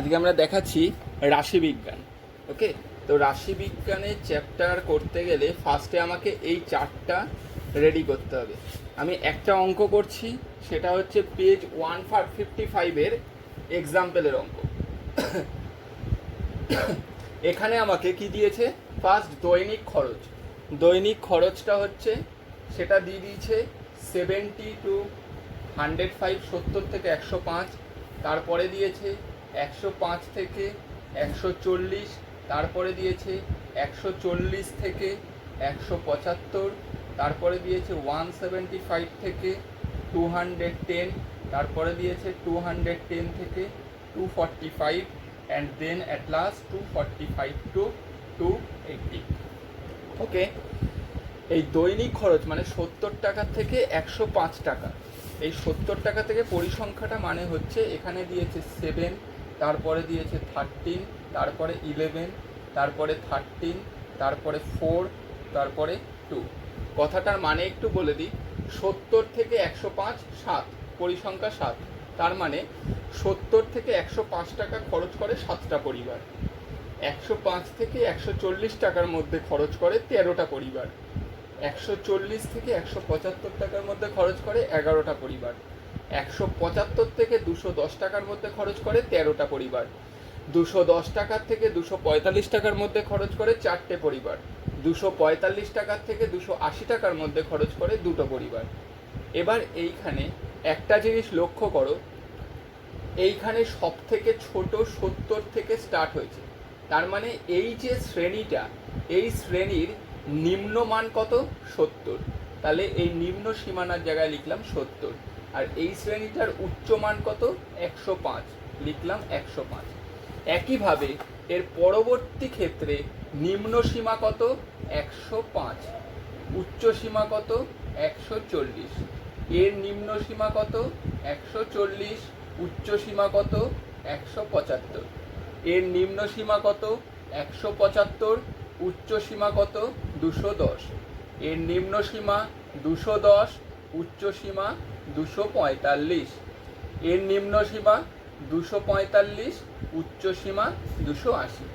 আজকে আমরা দেখাচ্ছি রাশিবিজ্ঞান। ওকে, তো রাশিবিজ্ঞানের চ্যাপ্টার করতে গেলে ফার্স্টে আমাকে এই চার্টটা রেডি করতে হবে। আমি একটা অঙ্ক করছি, সেটা হচ্ছে পেজ 155-এর এক্সাম্পলের অঙ্ক। এখানে আমাকে কি দিয়েছে, ফার্স্ট দৈনিক খরচ। দৈনিক খরচটা হচ্ছে, সেটা দিয়ে দিয়েছে 70 to 105, 70 থেকে 105। তারপরে দিয়েছে 105 থেকে 140, তারপরে দিয়েছে 140 থেকে 175, তারপরে দিয়েছে 175 থেকে 210, তারপরে দিয়েছে 210 থেকে 245, and then at last 245 to 280। ওকে, এই দৈনিক খরচ মানে 70 টাকা থেকে 105 টাকা। এই 70 টাকা থেকে পরিসংখ্যাটা মানে হচ্ছে, এখানে দিয়েছে 7, তারপরে দিয়েছে 13, তারপরে 11, তারপরে 13, তারপরে 4, তারপরে 2। কথাটার মানে একটু বলে দিই, 70 থেকে 105 7, পরিসংখ্যা 7। তার মানে 70 থেকে 105 টাকা খরচ করে 7টা পরিবার, 105 থেকে 140 টাকার মধ্যে খরচ করে 13টা পরিবার, 140 থেকে 175 টাকার মধ্যে খরচ করে 11টা পরিবার, 175 থেকে 210 টাকার মধ্যে খরচ করে 13টা পরিবার, 210 টাকার থেকে 245 টাকার মধ্যে খরচ করে 4টে পরিবার, 245 টাকার থেকে 280 টাকার মধ্যে খরচ করে 2টো পরিবার। এবার এইখানে একটা জিনিস লক্ষ্য করো, এইখানে সব থেকে ছোট 70 থেকে স্টার্ট হয়েছে। তার মানে এই যে শ্রেণীটা, এই শ্রেণীর নিম্নমান কত, 70। তাহলে এই নিম্ন সীমানার জায়গায় লিখলাম 70। আর এই শ্রেণীটার উচ্চমান কত, 105, লিখলাম 105। একইভাবে এর পরবর্তী ক্ষেত্রে নিম্ন সীমা কত, 105, উচ্চ সীমা কত, 140। এর নিম্ন সীমা কত, 140, উচ্চ সীমা কত, 175। এর নিম্ন সীমা কত, 175, উচ্চ সীমা কত, 210। এর নিম্ন সীমা 210, উচ্চ সীমা 245। এর নিম্ন সীমা 245, উচ্চ সীমা 280।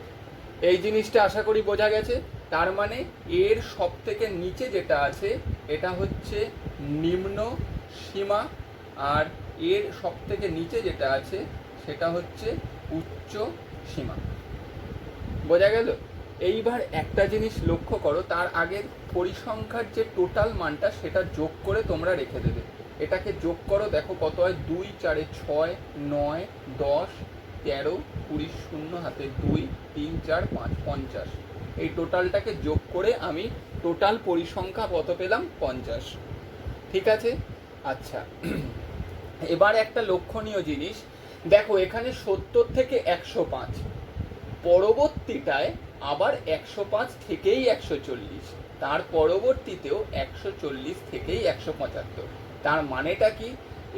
এই জিনিসটা আশা করি বোঝা গেছে। তার মানে এর সব থেকে নিচে যেটা আছে এটা হচ্ছে নিম্ন সীমা, আর এর সব থেকে নিচে যেটা আছে সেটা হচ্ছে উচ্চ সীমা। বোঝা গেল? এইবার একটা জিনিস লক্ষ্য করো, তার আগের পরিসংখ্যার যে টোটাল মানটা সেটা যোগ করে তোমরা রেখে দেবে। এটাকে যোগ করো, দেখো কত হয়, 2 4 6 9 10 13 20, 0 হাতে 2 3 4 5 50। এই টোটালটাকে যোগ করে আমি টোটাল পরিসংখ্যা কত পেলাম, 50। ঠিক আছে? আচ্ছা, এবার একটা লক্ষণীয় জিনিস দেখো, এখানে 70 থেকে 105, পরবর্তীটায় আবার 105 থেকেই 140, তার পরবর্তীতেও 140 থেকেই 175। তার মানেটা কি,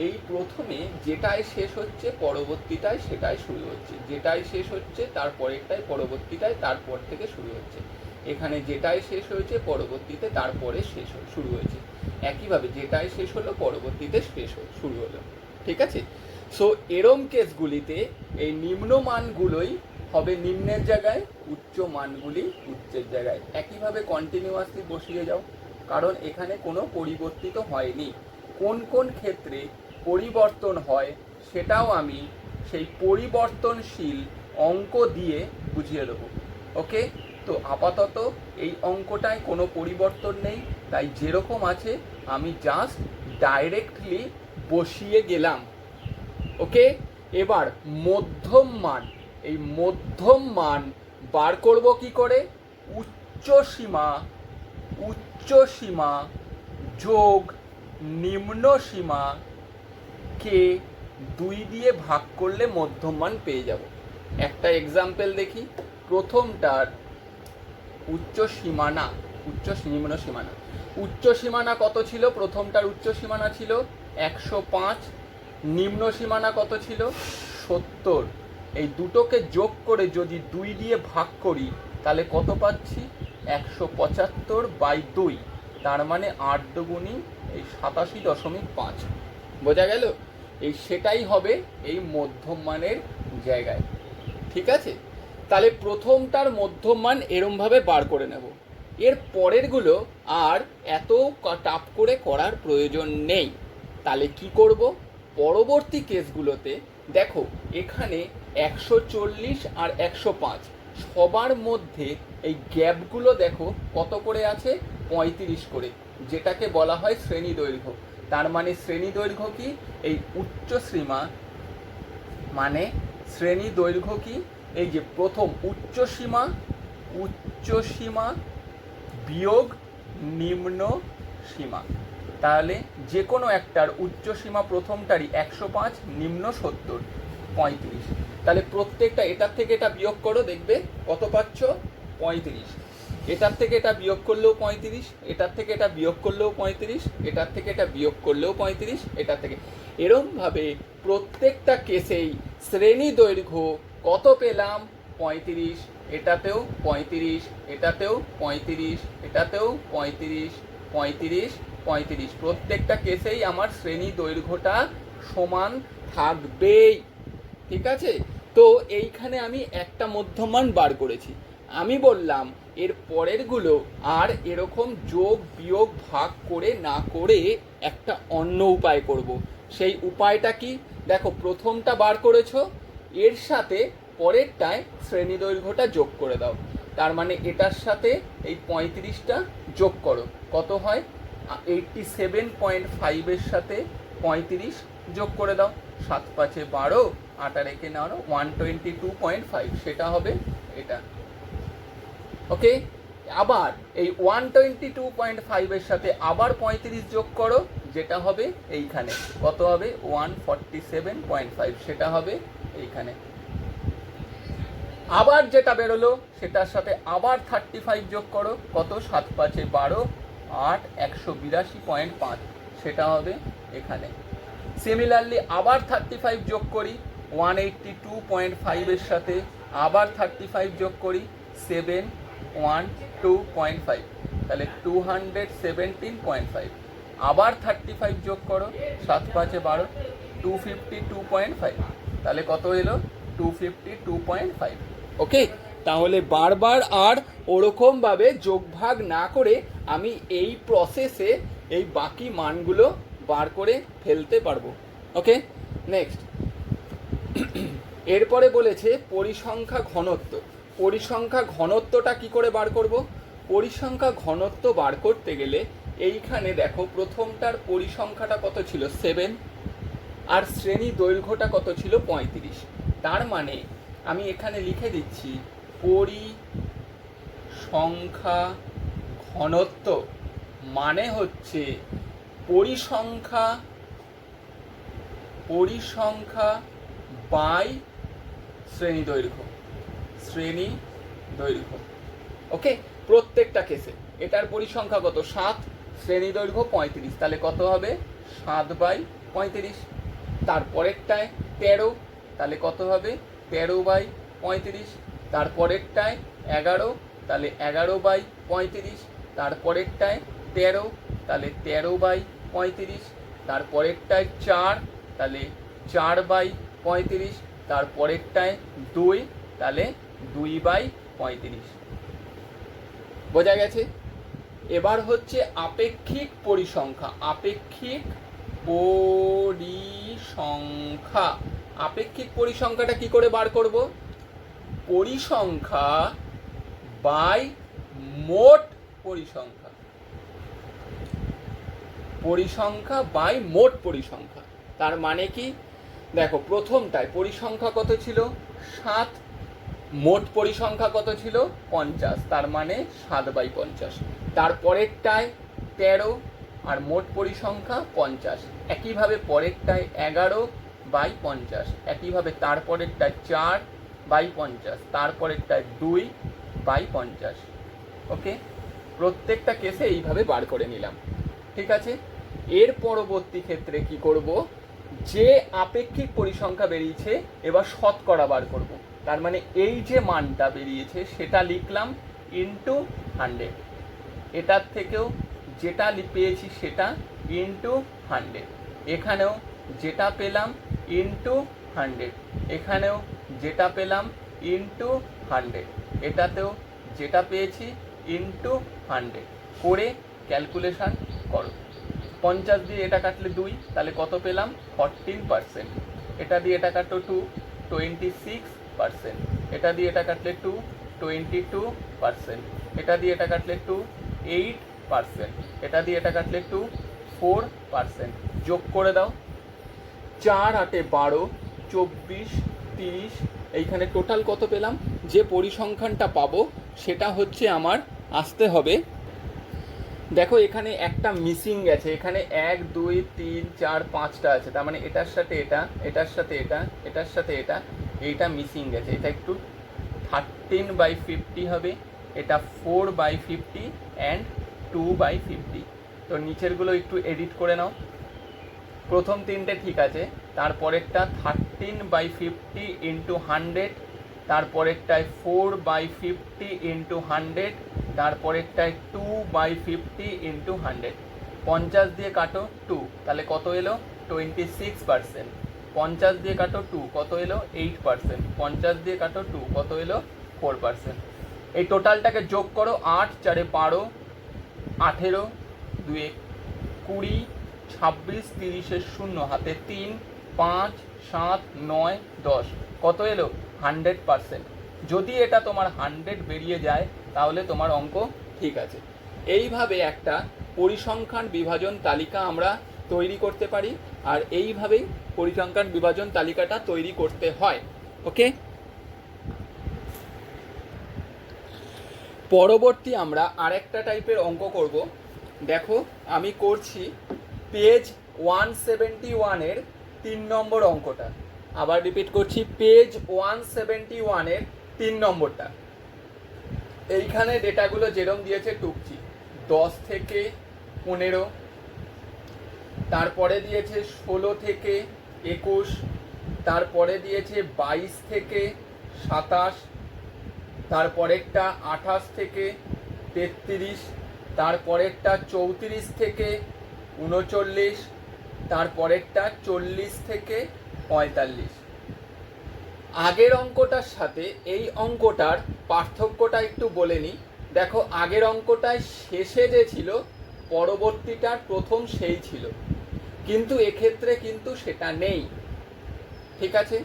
এই প্রথমে যেটাই শেষ হচ্ছে পরবর্তীটায় সেটাই শুরু হচ্ছে, যেটাই শেষ হচ্ছে তারপরেরটাই পরবর্তীটায় তারপর থেকে শুরু হচ্ছে। এখানে যেটাই শেষ হয়েছে পরবর্তীতে তারপরে শুরু হয়েছে। একইভাবে যেটাই শেষ হলো পরবর্তীতে শুরু হলো। ঠিক আছে? সো এরম কেসগুলিতে এই নিম্ন মানগুলোই হবে নিম্নের জায়গায়, উচ্চ মানগুলি উচ্চের জায়গায়। একইভাবে কন্টিনিউয়াসলি বসিয়ে যাও, কারণ এখানে কোনো পরিবর্তিত হয়নি। কোন কোন ক্ষেত্রে পরিবর্তন হয় সেটাও আমি সেই পরিবর্তনশীল অঙ্ক দিয়ে বুঝিয়ে দেবো। ওকে, তো আপাতত এই অঙ্কটায় কোনো পরিবর্তন নেই, তাই যেরকম আছে আমি জাস্ট ডাইরেক্টলি বসিয়ে গেলাম। ওকে, এবার মধ্যম মান, এই মধ্যম মান বার করব কি করে, উচ্চ সীমা যোগ নিম্ন সীমা কে 2 দিয়ে ভাগ করলে মধ্যম মান পেয়ে যাব। একটা এক্সাম্পল দেখি। প্রথমটার উচ্চ সীমানা, নিম্ন সীমানা, উচ্চ সীমানা কত ছিল, প্রথমটার উচ্চ সীমানা ছিল 105, নিম্ন সীমানা কত ছিল, 70। এই দুটোকে যোগ করে যদি 2 দিয়ে ভাগ করি তাহলে কত পাচ্ছি, 175/2। তার মানে 8 দুগুণী এই 87.5। বোঝা গেল? এই সেটাই হবে এই মধ্যম মানের জায়গায়। ঠিক আছে? তাহলে প্রথমটার মধ্যম মান এরমভাবে বার করে নেব। এর পরেরগুলো আর এত টাপ করে করার প্রয়োজন নেই। তাহলে কি করব? পরবর্তী কেসগুলোতে দেখো এখানে 140 আর 105 সবার মধ্যে এই গ্যাপগুলো দেখো কত করে আছে? 35 করে, যেটাকে বলা হয় শ্রেণী দৈর্ঘ্য। তার মানে শ্রেণী দৈর্ঘ্য কি? এই উচ্চ সীমা মানে শ্রেণী দৈর্ঘ্য কি? এই যে প্রথম উচ্চ সীমা বিয়োগ নিম্ন সীমা। তাহলে যে কোনো একটার উচ্চ সীমা প্রথমটারই 105, নিম্ন 70, 35। তাহলে প্রত্যেকটা এটার থেকে এটা বিয়োগ করো, দেখবে কত পাচ্ছ? 35। এটার থেকে এটা বিয়োগ করলেও 35, এটার থেকে এটা বিয়োগ করলেও 35, এটার থেকে এটা বিয়োগ করলেও 35, এটার থেকে এরমভাবে প্রত্যেকটা কেসেই শ্রেণী দৈর্ঘ্য কত পেলাম? 35। এটাতেও 35, এটাতেও 35, এটাতেও 35, 35, 35। প্রত্যেকটা কেসেই আমার শ্রেণী দৈর্ঘ্যটা সমান থাকবেই। ঠিক আছে? তো এইখানে আমি একটা মধ্যমান বার করেছি। আমি বললাম এর পরেরগুলো আর এরকম যোগ বিয়োগ ভাগ করে না করে একটা অন্য উপায় করব। সেই উপায়টা কি? দেখো প্রথমটা বার করেছো, এর সাথে পরেরটায় শ্রেণী দৈর্ঘ্যটা যোগ করে দাও। তার মানে এটার সাথে এই 35টা যোগ করো, কত হয়? 87.5 সাথে 35 যোগ করে দাও। 7 5 12, 8 আর একে নাও 122.5, সেটা হবে এটা। ওকে, আবার এই 122.5 সাথে আবার 35 যোগ করো, যেটা হবে এইখানে, কত হবে? 147.5, সেটা হবে এইখানে। আবার যেটা বেরোলো সেটার সাথে আবার 35 যোগ করো, কত? 7 5 12, 8 182.5, সেটা হবে এখানে। সিমিলারলি আবার 35 যোগ করি 182.5 সাথে, আবার 35 যোগ করি 712.5, তাহলে 217.5। আবার 35 যোগ করো 7 5 12, 252.5, তাহলে কত এলো? 252.5। ওকে, তাহলে বারবার আর ওরকমভাবে যোগভাগ না করে আমি এই প্রসেসে এই বাকি মানগুলো বার করে ফেলতে পারবো। ওকে, নেক্সট। এরপরে বলেছে পরিসংখ্যা ঘনত্ব। পরিসংখ্যা ঘনত্বটা কি করে বার করব? পরিসংখ্যা ঘনত্ব বার করতে গেলে এইখানে দেখো প্রথমটার পরিসংখ্যাটা কত ছিল? 7, আর শ্রেণী দৈর্ঘ্যটা কত ছিল? 35। তার মানে আমি এখানে লিখে দিচ্ছি পরিসংখ্যা ঘনত্ব মানে হচ্ছে পরিসংখ্যা বাই শ্রেণী দৈর্ঘ্য। ওকে, প্রত্যেকটা কেসে এটার পরিসংখ্যা কত? 7, শ্রেণী দৈর্ঘ্য 35, তাহলে কত হবে? 7/35। তারপরেরটায় 13, তাহলে কত হবে? 13/35। তারপরেরটায় 11, তাহলে 11/35। তারপরেরটায় 13, তাহলে 13/35। তারপরেরটায় 4, তাহলে 4/35। তারপরেরটায় 2, তাহলে 2/35। বোঝা গেছে? এবার হচ্ছে আপেক্ষিক পরিসংখ্যা। আপেক্ষিক পরিসংখ্যাটা কি করে বার করব? পরিসংখ্যা বাই মোট পরিসংখ্যা। তার মানে কি? দেখো প্রথমটায় পরিসংখ্যা কত ছিল? 7, মোট পরিসংখ্যা কত ছিল? 50, তার মানে 7/50। তারপরেরটায় 13, আর মোট পরিসংখ্যা 50। একইভাবে পরেরটায় 11/50। একইভাবে তারপরেরটায় 4/50। তারপরেরটায় 2/50। ওকে, প্রত্যেকটা কেসে এইভাবে বার করে নিলাম। ঠিক আছে, এর পরবর্তী ক্ষেত্রে কি করব? যে আপেক্ষিক পরিসংখ্যা বেরিয়েছে এবার শতকরা বার করব। তার মানে এই যে মানটা বেরিয়েছে সেটা লিখলাম ইন্টু 100। এটার থেকেও যেটা পেয়েছি সেটা ইন্টু 100। এখানেও যেটা পেলাম ইন্টু 100। এখানেও যেটা পেলাম ইন্টু 100, এটাতেও যেটা পেয়েছি ইন্টু 100 করে ক্যালকুলেশান করো। 50 দিয়ে এটা কাটলে 2, তাহলে কত পেলাম? 14%। এটা দিয়ে এটা কাটলো 2, 26%। এটা দিয়ে এটা কাটলে 2, 22%। এটা দিয়ে এটা কাটলে 2, 8%। এটা দিয়ে এটা কাটলে 2, 4%। যোগ করে দাও, 4 8 12, 24, 30। এইখানে টোটাল কত পেলাম? যে পরিসংখ্যানটা পাবো সেটা হচ্ছে আমার আসতে হবে, দেখো এখানে একটা মিসিং গেছে, এখানে 1 2 3 4 5টা আছে, তার মানে এটার সাথে এটা, এটার সাথে এটা, এটার সাথে এটা, এইটা মিসিং গেছে। এটা একটু 13/50 হবে, এটা 4/50 অ্যান্ড 2/50। তো নিচেরগুলো একটু এডিট করে নাও। প্রথম তিনটে ঠিক আছে, তারপরেরটা 13/50 ইন্টু 100, তারপরেরটায় 4/50 ইন্টু 100, তারপরেরটায় 2/50 ইন্টু 100। 50 দিয়ে কাটো 2, তাহলে কত এলো? 26%। 50 দিয়ে কাটো 2, কত এলো? 8%। 50 দিয়ে কাটো 2, কত এলো? 4%। এই টোটালটাকে যোগ করো, 8 4 12, 18 2 20, 26 30 0 হাতে 3, 5 7 9 10, কত এলো? 100%। যদি এটা তোমার 100 বেরিয়ে যায় তাহলে তোমার অঙ্ক ঠিক আছে। এইভাবে একটা পরিসংখ্যান বিভাজন তালিকা আমরা তৈরি করতে পারি, আর এইভাবেই পরিসংখ্যান বিভাজন তালিকাটা তৈরি করতে হয়। ওকে, পরবর্তী আমরা আরেকটা টাইপের অঙ্ক করব। দেখো আমি করছি পেজ 171-এর 3 নম্বর অঙ্কটা। আবার রিপিট করছি, পেজ 171-এর 3 নম্বরটা। এইখানে ডেটাগুলো যেরকম দিয়েছে টুকছি, 10 থেকে 15, তারপরে দিয়েছে 16 থেকে 21, তারপরে দিয়েছে 22 থেকে 27, তারপরেরটা 28 থেকে 33, তারপরেরটা 34 থেকে 39, তারপরেরটা 40 থেকে 45। আগের অঙ্কটার সাথে এই অঙ্কটার পার্থক্যটা একটু বলে নিই। দেখো আগের অঙ্কটায় শেষে যে ছিল, পরবর্তীটার প্রথম সেই ছিল, কিন্তু এক্ষেত্রে কিন্তু সেটা নেই। ঠিক আছে,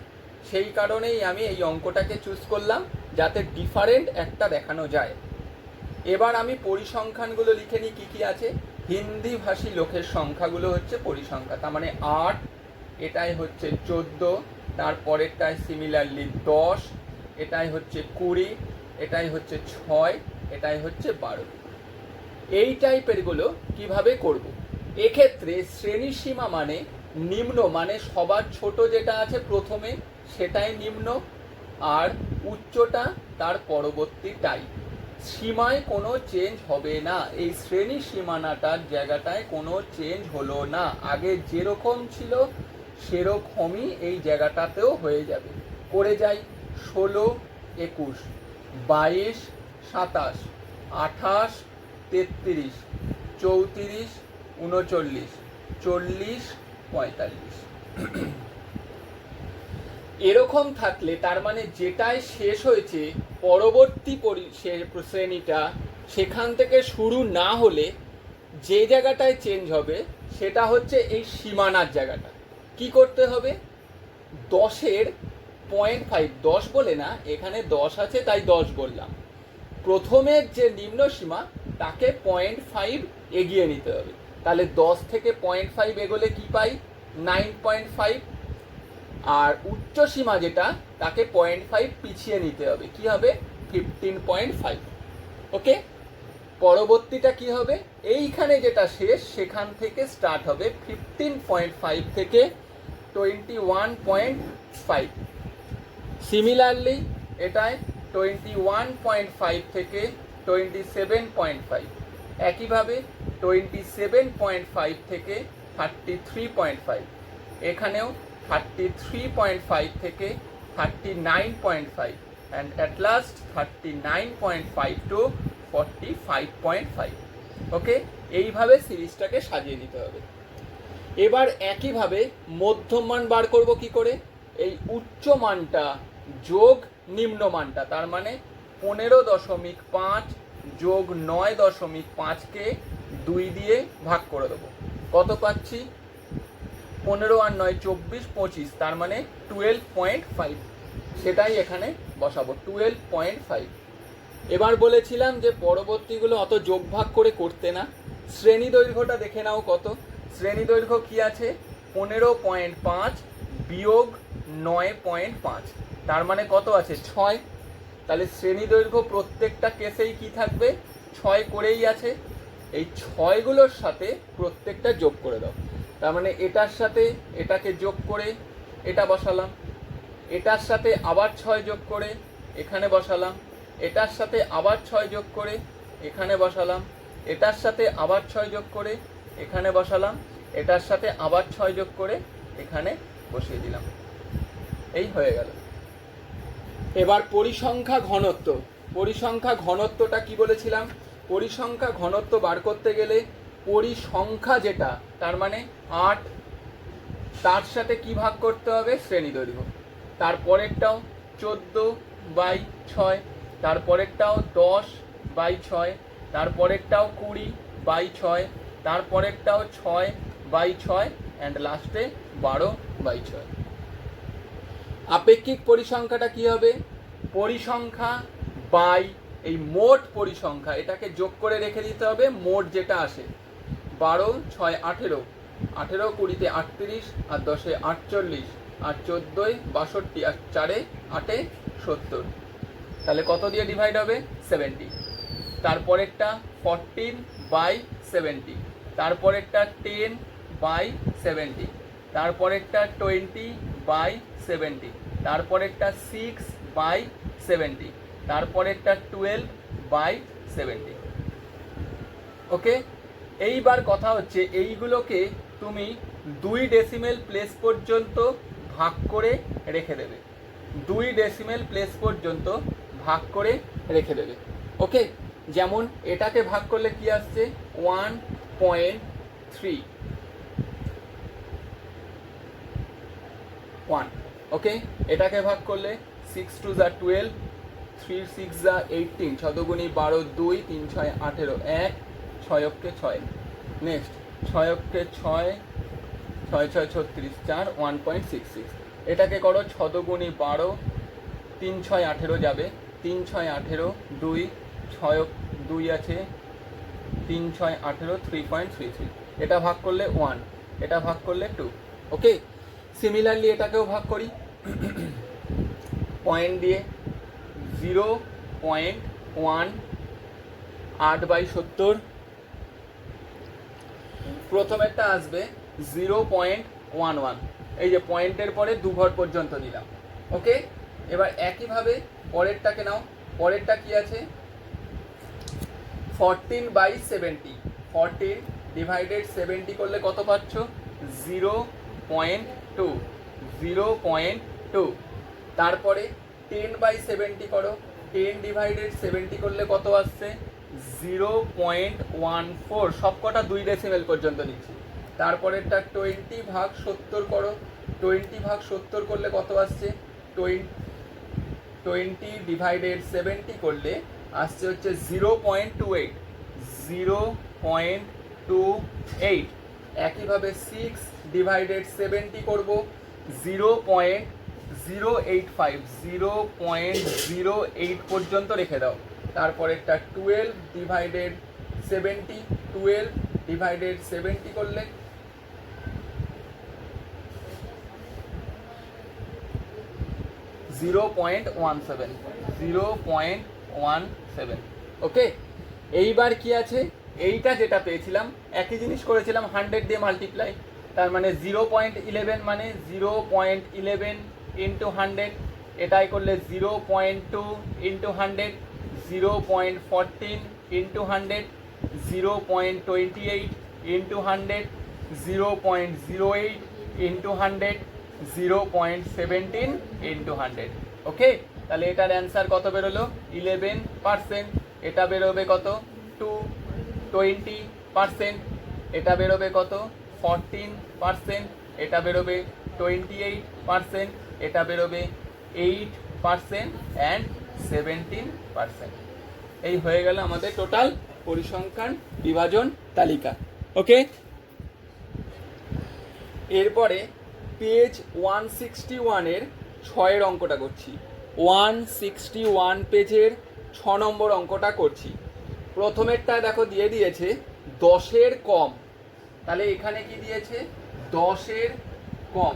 সেই কারণেই আমি এই অঙ্কটাকে চুজ করলাম, যাতে ডিফারেন্ট একটা দেখানো যায়। এবার আমি পরিসংখ্যানগুলো লিখে নিই কী কী আছে। হিন্দি ভাষী লোকের সংখ্যাগুলো হচ্ছে পরিসংখ্যা, তার মানে 8, এটাই হচ্ছে 14, তারপরেরটায় সিমিলারলি 10, এটাই হচ্ছে 20, এটাই হচ্ছে 6, এটাই হচ্ছে 12। এই টাইপেরগুলো কিভাবে করব? এক্ষেত্রে শ্রেণীসীমা মানে নিম্ন, মানে সবার ছোট যেটা আছে প্রথমে সেটাই নিম্ন, আর উচ্চটা তার পরবর্তীটাই। সীমায় কোনো চেঞ্জ হবে না, এই শ্রেণী সীমানাটার জায়গাটায় কোনো চেঞ্জ হলো না, আগে যেরকম ছিল সেরকমই এই জায়গাটাতেও হয়ে যাবে। করে যাই, 16 21, 22 27, 28 33, 34 39, 40 45। এরকম থাকলে তার মানে যেটাই শেষ হয়েছে পরবর্তী শ্রেণীটা সেখান থেকে শুরু না হলে যে জায়গাটায় চেঞ্জ হবে সেটা হচ্ছে এই সীমানার জায়গাটা। কি করতে হবে? 10-এর 0.5, 10 বলে না, এখানে 10 আছে তাই 10 বললাম। প্রথমের যে নিম্ন সীমা তাকে 0.5 এগিয়ে নিতে হবে। তাহলে 10 থেকে 0.5 এগোলে কি পাই? 9.5। আর উচ্চ সীমা যেটা তাকে 0.5 পিছিয়ে নিতে হবে, কি হবে? 15.5। ওকে, পরবর্তীটা কি হবে? এইখানে যেটা শেষ সেখান থেকে স্টার্ট হবে 15.5 থেকে 21.5। সিমিলারলি এটায় 21.5 থেকে 27.5, একইভাবে 27.5 থেকে 33.5, এখানেও 33.5 থেকে 39.5, and at last 39.5 to 45.5। ওকে, এইভাবে সিরিজটাকে সাজিয়ে নিতে হবে। এবার একইভাবে মধ্যম মান বার করব কি করে? এই উচ্চ মানটা যোগ নিম্নমানটা, তার মানে 15.5 যোগ 9.5কে 2 দিয়ে ভাগ করে দেবো। কত পাচ্ছি? 15 আর 9 24, 25, তার মানে 12.5। সেটাই এখানে বসাবো, 12.5। এবার বলেছিলাম যে পরবর্তীগুলো অত যোগ ভাগ করে করতে না, শ্রেণী দৈর্ঘ্যটা দেখে নাও কত। শ্রেণী দৈর্ঘ্য কি আছে? 15.5 বিয়োগ 9.5, তার মানে কত আছে? 6। তাহলে শ্রেণী দৈর্ঘ্য প্রত্যেকটা কেসেই কি থাকবে? 6 করেই আছে। এই 6গুলোর সাথে প্রত্যেকটা যোগ করে দাও। তার মানে এটার সাথে এটাকে যোগ করে এটা বসালাম, এটার সাথে আবার 6 যোগ করে এখানে বসালাম, এটার সাথে আবার 6 যোগ করে এখানে বসালাম, এটার সাথে আবার 6 যোগ করে এখানে বসালাম, এটার সাথে আবার 6 যোগ করে এখানে বসিয়ে দিলাম। এই হয়ে গেল। এবার পরিসংখ্যা ঘনত্ব। পরিসংখ্যা ঘনত্বটা কি বলেছিলাম? পরিসংখ্যা ঘনত্ব বার করতে গেলে পরিসংখ্যা যেটা, তার মানে 8, তার সাথে কি ভাগ করতে হবে? শ্রেণী দৈর্ঘ্য। তারপরেরটাও 14/6, তারপরেরটাও 10/6, তারপরেরটাও 20/6, তারপরেরটাও 6/6 অ্যান্ড লাস্টে 12/6। আপেক্ষিক পরিসংখ্যাটা কি হবে? পরিসংখ্যা বাই এই মোট পরিসংখ্যা, এটাকে যোগ করে রেখে দিতে হবে মোট যেটা আসে। 12, 6, 18, 18 20 38, আর 10 48, আর 14 62, আর 4 8 70। তাহলে কত দিয়ে ডিভাইড হবে? 70। তারপরেরটা 14/70, তারপরেরটা 10/70, তারপরেরটা 20/70, তারপরেরটা 6/70, তারপরেরটা 12/70। ওকে, এইবার কথা হচ্ছে এইগুলোকে তুমি 2 ডেসিমেল প্লেস পর্যন্ত ভাগ করে রেখে দেবে। 2 ডেসিমেল প্লেস পর্যন্ত ভাগ করে রেখে দেবে। ওকে, যেমন এটাকে ভাগ করলে কি আসছে? 1.31। ওকে, এটাকে ভাগ করলে 6 2 যা 12, 3 6 যা 18, 6 দুগুণী 12, 2 3 6 18, 1 6 অক্ষে 6। নেক্সট 6 অক্ষে 6, 6 6 36, 4 1.66। এটাকে করো 6 দুগুণী 12, 3 6 18 যাবে, 3 6 18, 2 6 2 আছে, 3 6 18, 3.33। এটা ভাগ করলে 1, এটা ভাগ করলে 2। ওকে, সিমিলারলি এটাকেও ভাগ করি পয়েন্ট দিয়ে। 0.1 8/70। প্রথমেরটা আসবে 0.11, এই যে পয়েন্টের পরে 2 ঘর পর্যন্ত দিলাম। ওকে, এবার একইভাবে পরেরটাকে নাও। পরেরটা কি আছে? 14/70। 14 ডিভাইডেড 70 করলে কত পাচ্ছ? 0.2। 0.2। তারপরে 10/70 করো, 10 ডিভাইডেড 70 করলে কত আসছে? 0.14। সবকটা 2 ডেসিমেল পর্যন্ত নিচ্ছি। তারপরেরটা 20/70 করো, 20/70 করলে কত আসছে? 20 ডিভাইডেড 70 করলে আসছে হচ্ছে 0.28। 0.28। একইভাবে 6 ডিভাইডেড 70 করব, 0.085। 0.08 পর্যন্ত রেখে দাও। তারপরেরটা 12 ডিভাইডেড 70, 12 ডিভাইডেড 70 করলে 0.17। 0.17। ওকে, এইবার কি আছে? এইটা যেটা পেয়েছিলাম একই জিনিস করেছিলাম 100 দিয়ে মাল্টিপ্লাই, তার মানে 0.11 মানে 0.11 ইন্টু 100। এটাই করলে 0.2 into 100, 0.14 into 100, 0.28 into 100, 0.08 into 100, 0.17 into 100। ওকে, তাহলে এটার অ্যান্সার কত বেরোলো? 11%। এটা বেরোবে কত? 20%। এটা বেরোবে কত? 14%। এটা বেরোবে 28%। এটা বেরোবে অ্যান্ড 17%। এই হয়ে গেল আমাদের টোটাল পরিসংখ্যান বিভাজন তালিকা। ওকে, এরপরে পেজ 161-এর 6-এর অঙ্কটা করছি। 161 পেজের 6 নম্বর অঙ্কটা করছি। প্রথমেরটা দেখো দিয়ে দিয়েছে 10-এর কম, তাহলে এখানে কি দিয়েছে 10-এর কম,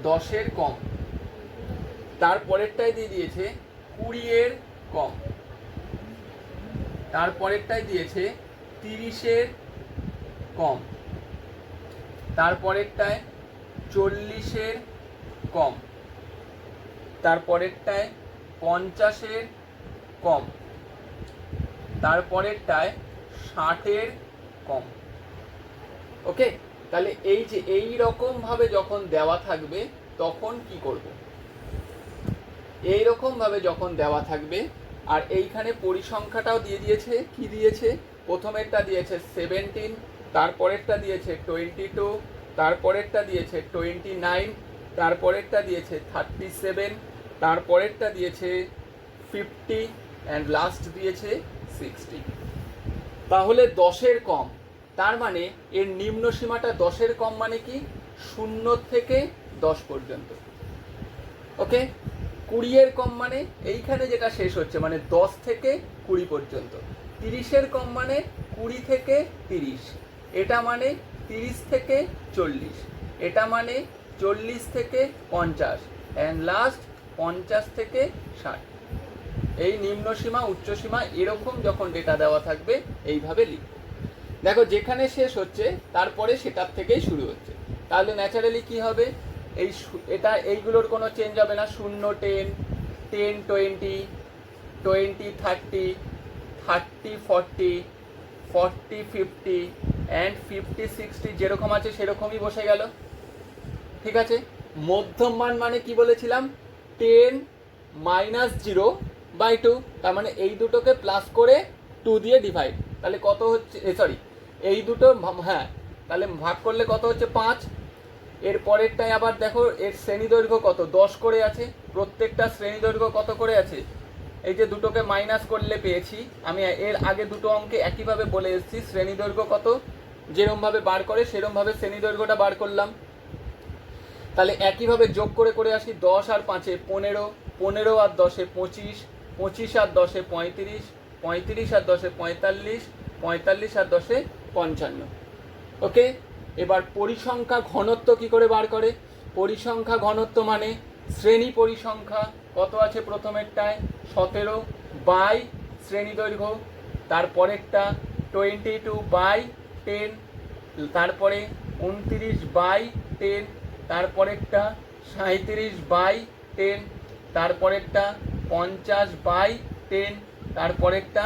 10-এর কম। তারপরেরটাই দিয়ে দিয়েছে 20-এর কম, তারপরেরটাই দিয়েছে 30-এর কম, তারপরেরটায় 40-এর কম, তারপরেরটায় 50-এর কম, তারপরেরটায় 60-এর কম। ওকে, তাহলে এই যে এই রকম ভাবে যখন দেওয়া থাকবে তখন কি করব, এই রকম ভাবে যখন দেওয়া থাকবে আর এইখানে পরিসংখ্যাটাও দিয়ে দিয়েছে, কি দিয়েছে প্রথমেরটা দিয়েছে 17, তারপরেরটা দিয়েছে 22, তারপরেরটা দিয়েছে 29, তারপরেরটা দিয়েছে 37, তারপরেরটা দিয়েছে 50 অ্যান্ড লাস্ট দিয়েছে 60। তাহলে 10-এর কম, তার মানে এর নিম্ন সীমাটা 10-এর কম মানে কি 0 থেকে 10 পর্যন্ত। ওকে, 20-এর কম মানে এইখানে যেটা শেষ হচ্ছে মানে 10 থেকে 20 পর্যন্ত। 30-এর কম মানে 20 থেকে 30, এটা মানে 30 থেকে 40, এটা মানে 40 থেকে 50 অ্যান্ড লাস্ট 50 থেকে 60। এই নিম্ন সীমা উচ্চ সীমা এরকম যখন ডেটা দেওয়া থাকবে এইভাবে লিখব। দেখো যেখানে শেষ হচ্ছে তারপরে সেটার থেকেই শুরু হচ্ছে, তাহলে ন্যাচারালি কি হবে, এই এটা এইগুলোর কোনো চেঞ্জ হবে না। 0 10, 10 20, 20 30, 30 40, 40 50 অ্যান্ড 50 60 যেরকম আছে সেরকমই বসে গেল। ঠিক আছে, মধ্যম মান মানে কি বলেছিলাম 10 - 0/2, তার মানে এই দুটোকে প্লাস করে 2 দিয়ে ডিভাইড, তাহলে কত হচ্ছে, সরি এই দুটো, হ্যাঁ তাহলে ভাগ করলে কত হচ্ছে 5। এর পরেরটাই আবার দেখো এর শ্রেণী দৈর্ঘ্য কত 10 করে আছে, প্রত্যেকটা শ্রেণী দৈর্ঘ্য কত করে আছে, এই যে দুটোকে মাইনাস করলে পেয়েছি। আমি এর আগে দুটো অঙ্কে একইভাবে বলে এসেছি শ্রেণী দৈর্ঘ্য কত, যেরমভাবে বার করে সেরমভাবে শ্রেণী দৈর্ঘ্যটা বার করলাম। তাহলে একইভাবে যোগ করে করে আসি, 10 আর 5-এ 15, 15 আর 10-এ 25, 25 আর 10-এ 35, 35 আর 10-এ 45, 45 আর 10-এ 55। ওকে, এবার পরিসংখ্যা ঘনত্ব কি করে বার করে, পরিসংখ্যা ঘনত্ব মানে শ্রেণী পরিসংখ্যা কত আছে প্রথমেরটায় 17 বাই শ্রেণী দৈর্ঘ্য, তারপরেরটা 22/10, তারপরে 29/10, তারপরেরটা 37/10, তারপরেরটা 50/10, তারপরেরটা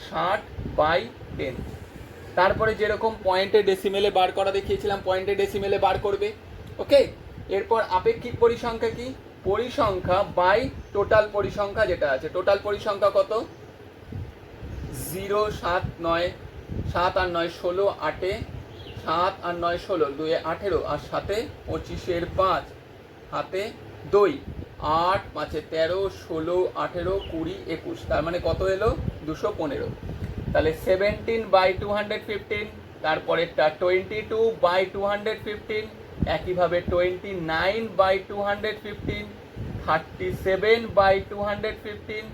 60/10। তারপরে যেরকম পয়েন্টে ডেসিমেলে বার করা দেখিয়েছিলাম পয়েন্টে ডেসিমেলে বার করবে। ওকে, এরপর আপেক্ষিক পরিসংখ্যা কি, পরিসংখ্যা বাই টোটাল পরিসংখ্যা যেটা আছে, টোটাল পরিসংখ্যা কত 0 7 9, 7 আর 9 16, 8-এ 7 আর 9 16, 2-এ 18 আর 7-এ 25-এর 5, হাতে 2, 8 5-এ 13, 16 18 20 21, তার মানে কত এলো 215। তাহলে 17/215, তারপরেরটা 22/215, একইভাবে 29/215, 37/215,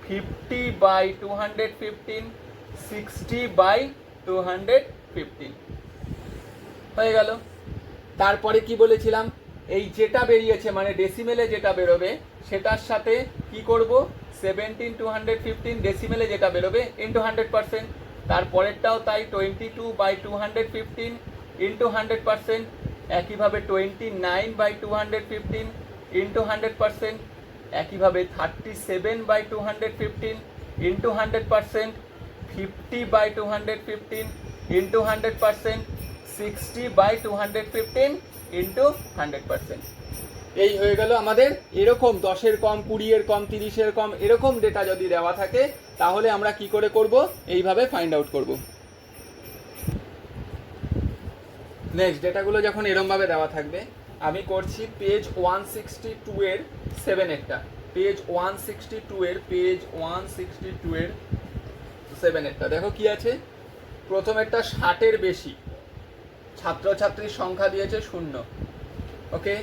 50/215, 60/215 হয়ে গেল। তারপরে কি বলেছিলাম, এই যেটা বেরিয়েছে মানে ডেসিমেলে যেটা বেরোবে সেটার সাথে কি করব 17/215 ডেসিমেলে যেটা বেরোবে ইন্টু 100%, তারপরেরটাও তাই 22/215 ইন্টু 100%, একইভাবে 29/215 ইন্টু 100%, একইভাবে 37/215 ইন্টু 100%, 50/215 ইন্টু 100%, 60/215 ইন্টু 100%। এই হয়ে গেল আমাদের। এরকম 10-এর কম 20-এর কম 30-এর কম এরকম ডেটা যদি দেওয়া থাকে তাহলে আমরা কি করে করব, এইভাবে ফাইন্ড আউট করব। নেক্সট ডেটাগুলো যখন এরমভাবে দেওয়া থাকবে আমি করছি পেজ 162 এর 7 একটা, পেজ 162 এর 7 একটা। দেখো কি আছে, প্রথম একটা 60-এর বেশি ছাত্রছাত্রীর সংখ্যা দিয়েছে 0, ওকে।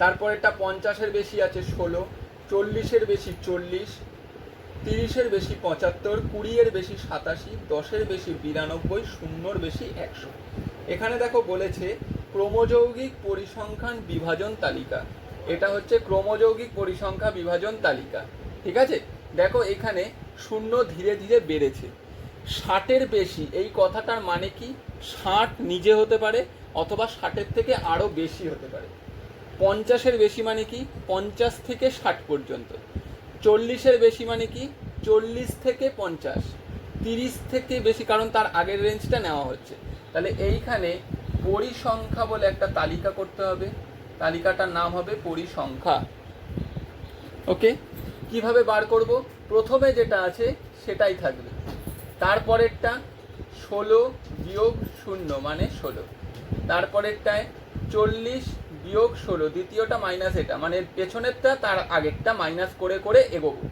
তারপর একটা 50-এর বেশি আছে 16, 40-এর বেশি 40, 30-এর বেশি 75, 20-এর বেশি 87, 10-এর বেশি 92, 0-এর বেশি 100। এখানে দেখো বলেছে ক্রমযৌগিক পরিসংখ্যান বিভাজন তালিকা, এটা হচ্ছে ক্রমযৌগিক পরিসংখ্যা বিভাজন তালিকা, ঠিক আছে। দেখো এখানে 0 ধীরে ধীরে বেড়েছে। 60-এর বেশি এই কথাটার মানে কি, 60 নিজে হতে পারে অথবা 60-এর থেকে আরও বেশি হতে পারে। 50-এর বেশি মানে কি, 50 থেকে 60 পর্যন্ত। 40-এর বেশি মানে কি, 40 থেকে 50। 30 থেকে বেশি, কারণ তার আগের রেঞ্জটা নেওয়া হচ্ছে। তাহলে এইখানে পরিসংখ্যা বলে একটা তালিকা করতে হবে, তালিকাটার নাম হবে পরিসংখ্যা, ওকে। কিভাবে বার করব, প্রথমে যেটা আছে সেটাই থাকবে, তারপরেরটা 16 বিয়োগ 0 মানে 16, তারপরেরটায় 40 বিয়োগ 16, দ্বিতীয়টা মাইনাস এটা, মানে পেছনেরটা তার আগেরটা মাইনাস করে করে এগোবো,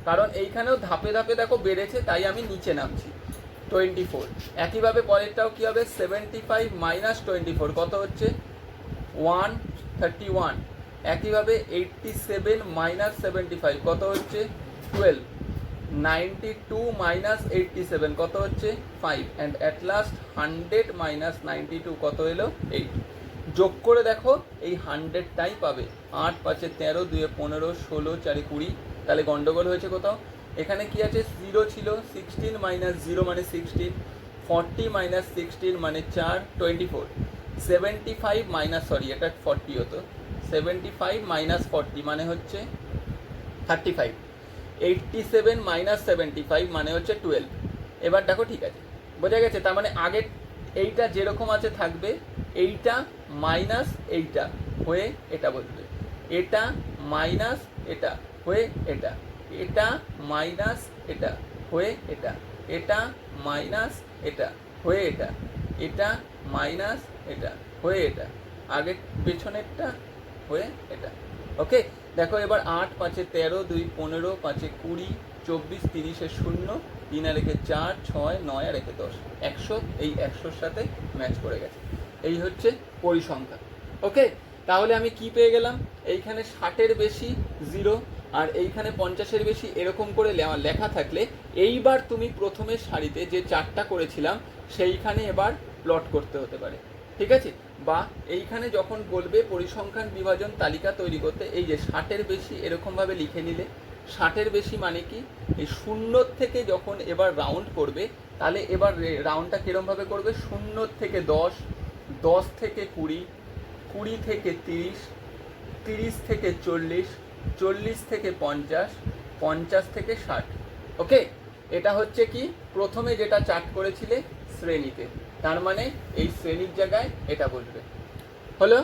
কারণ এইখানেও ধাপে ধাপে দেখো বেড়েছে, তাই আমি নিচে নামছি। 24, একইভাবে পরেরটাও কি হবে, 75 মাইনাস 24 কত হচ্ছে 131, একইভাবে 87 মাইনাস 75 কত হচ্ছে 12, 92 মাইনাস 87 কত হচ্ছে 5, অ্যান্ড অ্যাট লাস্ট 100 মাইনাস 92 কত এলো 8। যোগ করে দেখো এই 100টাই পাবে। 8 5 13, 2 15, 16 4 20, তাহলে গন্ডগোল হয়েছে কোথাও। এখানে কি আছে, 0 ছিল, 16 মাইনাস 0 মানে 16, 40 মাইনাস 16 মানে 4, 24, 75 মাইনাস, সরি এটা 40 হতো, 75 মাইনাস 40 মানে হচ্ছে 35, 87 মাইনাস 75 মানে হচ্ছে 12। এবার দেখো ঠিক আছে, বোঝা গেছে। তার মানে আগের এইটা যেরকম আছে থাকবে, এইটা মাইনাস এইটা হয়ে এটা বসবে, এটা মাইনাস এটা হয়ে এটা, এটা মাইনাস এটা হয়ে এটা, এটা মাইনাস এটা হয়ে এটা, এটা মাইনাস এটা হয়ে এটা, আগে পেছনেরটা হয়ে এটা, ওকে। দেখো এবার 8 5 13, 2 15, 5 20, 24, 30 0, 3 রেখে 4, 6 9 আর রেখে 10, 100, এই 100-র সাথে ম্যাচ করে গেছে। এই হচ্ছে পরিসংখ্যা, ওকে। তাহলে আমি কি পেয়ে গেলাম, এইখানে 60-এর বেশি 0 আর এইখানে 50-এর বেশি, এরকম করে লেখা থাকলে এইবার তুমি প্রথমের সারিতে যে 4টা করেছিলাম সেইখানে এবার প্লট করতে হতে পারে, ঠিক আছে। বা এইখানে যখন বলবে পরিসংখ্যান বিভাজন তালিকা তৈরি করতে, এই যে 60-এর বেশি এরকমভাবে লিখে নিলে, 60-এর বেশি মানে কি, এই 0 থেকে যখন এবার রাউন্ড করবে, তাহলে এবার রাউন্ডটা কীরমভাবে করবে, 0 থেকে 10, 10 থেকে 20, 20 থেকে 30, 30 থেকে 40, 40 থেকে 50, 50 থেকে 60, ওকে। এটা হচ্ছে কি প্রথমে যেটা চার্ট করেছিলে শ্রেণীতে, তার মানে এই শ্রেণীর জায়গায় এটা বসবে, হলো।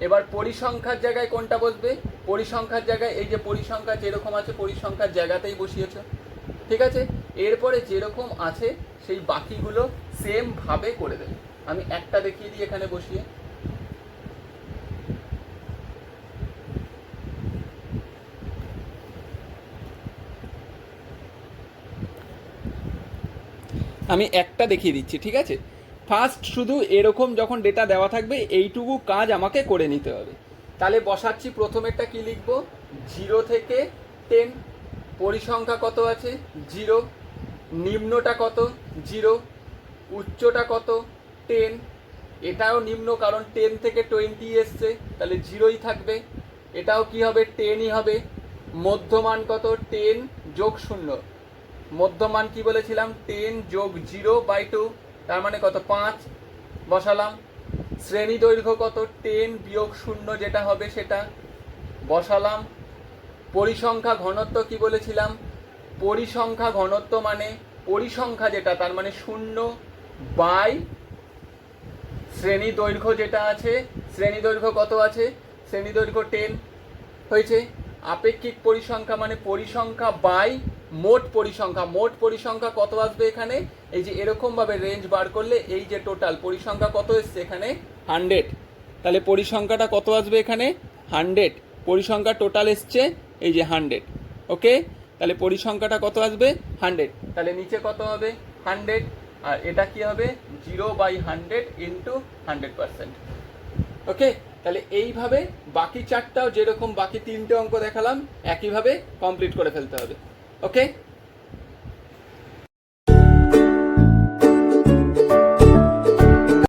এবার পরিসংখ্যার জায়গায় কোনটা বসবে, পরিসংখ্যার জায়গায় এই যে পরিসংখ্যা যেরকম আছে পরিসংখ্যার জায়গাতেই বসিয়েছো, ঠিক আছে। এরপরে যেরকম আছে সেই বাকিগুলো সেম ভাবে করে দেবে। আমি একটা দেখিয়ে দিই এখানে বসিয়ে, আমি একটা দেখিয়ে দিচ্ছি, ঠিক আছে। ফার্স্ট শুধু এরকম যখন ডেটা দেওয়া থাকবে এইটুকু কাজ আমাকে করে নিতে হবে। তাহলে বসাচ্ছি, প্রথমেরটা কি লিখব, 0 থেকে 10, পরিসংখ্যা কত আছে 0, নিম্নটা কত 0, উচ্চটা কত 10, এটাও নিম্ন কারণ 10 থেকে 20 এসছে, তাহলে 0ই থাকবে, এটাও কি হবে 10ই হবে। মধ্যমান কত 10 যোগ 0, মধ্যমান কি বলেছিলাম 10 যোগ 0/2, তার মানে কত 5 বসালাম। শ্রেণী দৈর্ঘ্য কত 10 বিয়োগ 0 যেটা হবে সেটা বসালাম। পরিসংখ্যা ঘনত্ব কি বলেছিলাম, পরিসংখ্যা ঘনত্ব মানে পরিসংখ্যা যেটা তার মানে 0 বাই শ্রেণী দৈর্ঘ্য যেটা আছে, শ্রেণী দৈর্ঘ্য কত আছে, শ্রেণী দৈর্ঘ্য 10 হয়েছে। আপেক্ষিক পরিসংখ্যা মানে পরিসংখ্যা বাই মোট পরিসংখ্যা, মোট পরিসংখ্যা কত আসবে এখানে, এই যে এরকমভাবে রেঞ্জ বার করলে এই যে টোটাল পরিসংখ্যা কত এসছে এখানে 100, তাহলে পরিসংখ্যাটা কত আসবে এখানে 100, পরিসংখ্যা টোটাল এসছে এই যে 100, ওকে। তাহলে পরিসংখ্যাটা কত আসবে 100, তাহলে নিচে কত হবে 100, আর এটা কি হবে 0/100 ইন্টু 100%, ওকে। তাহলে এইভাবে বাকি চারটাও যেরকম বাকি তিনটে অঙ্ক দেখালাম একইভাবে কমপ্লিট করে ফেলতে হবে, ওকে।